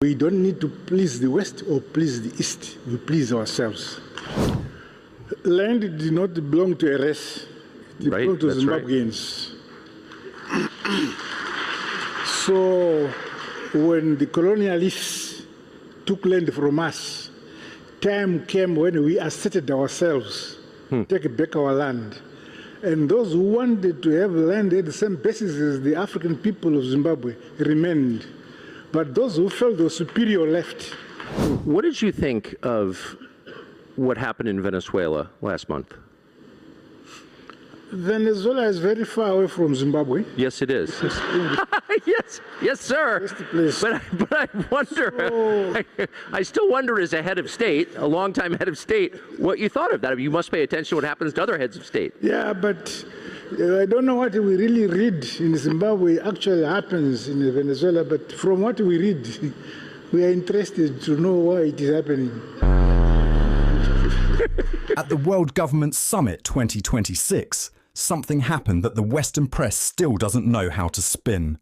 We don't need to please the West or please the East. We please ourselves. Land did not belong to a race. It belonged to Zimbabweans. Right. So when the colonialists took land from us, time came when we asserted ourselves, take back our land. And those who wanted to have land at the same basis as the African people of Zimbabwe remained. But those who felt they were superior left. What did you think of what happened in Venezuela last month? Venezuela is very far away from Zimbabwe. Yes, it is. yes, sir. But I wonder, I still wonder as a head of state, a longtime head of state, what you thought of that. I mean, you must pay attention to what happens to other heads of state. Yeah, but I don't know what we really read in Zimbabwe actually happens in Venezuela, but from what we read, we are interested to know why it is happening. At the World Government Summit 2026, something happened that the Western press still doesn't know how to spin.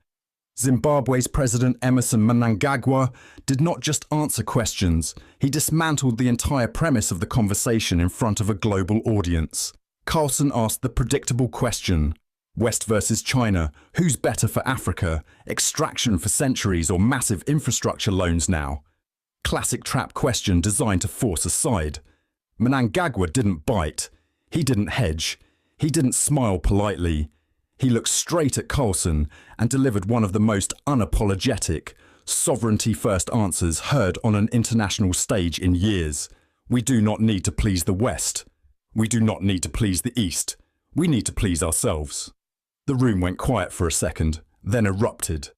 Zimbabwe's President Emerson Mnangagwa did not just answer questions, he dismantled the entire premise of the conversation in front of a global audience. Carlson asked the predictable question, West versus China, who's better for Africa, extraction for centuries or massive infrastructure loans now? Classic trap question designed to force a side. Mnangagwa didn't bite, he didn't hedge, he didn't smile politely. He looked straight at Carlson and delivered one of the most unapologetic, sovereignty-first answers heard on an international stage in years. We do not need to please the West. We do not need to please the East. We need to please ourselves. The room went quiet for a second, then erupted.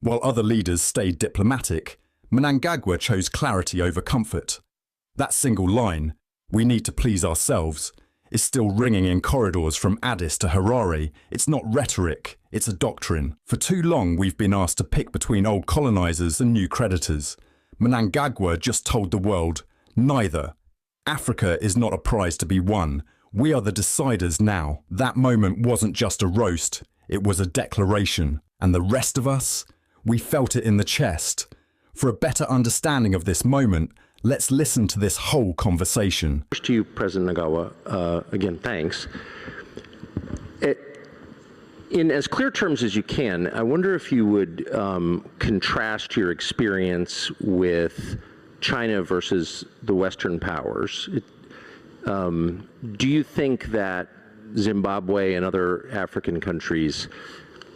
While other leaders stayed diplomatic, Mnangagwa chose clarity over comfort. That single line, "We need to please ourselves," is still ringing in corridors from Addis to Harare. It's not rhetoric, it's a doctrine. For too long we've been asked to pick between old colonizers and new creditors. Mnangagwa just told the world, neither. Africa is not a prize to be won. We are the deciders now. That moment wasn't just a roast, it was a declaration. And the rest of us, we felt it in the chest. For a better understanding of this moment, let's listen to this whole conversation. To you, President Mnangagwa, again, thanks. In as clear terms as you can, I wonder if you would contrast your experience with China versus the Western powers. Do you think that Zimbabwe and other African countries,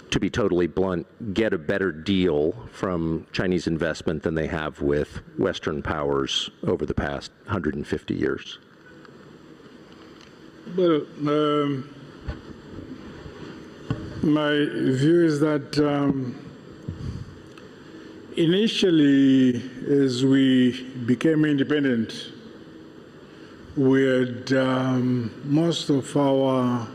to be totally blunt, get a better deal from Chinese investment than they have with Western powers over the past 150 years? Well, my view is that initially, as we became independent, we had most of our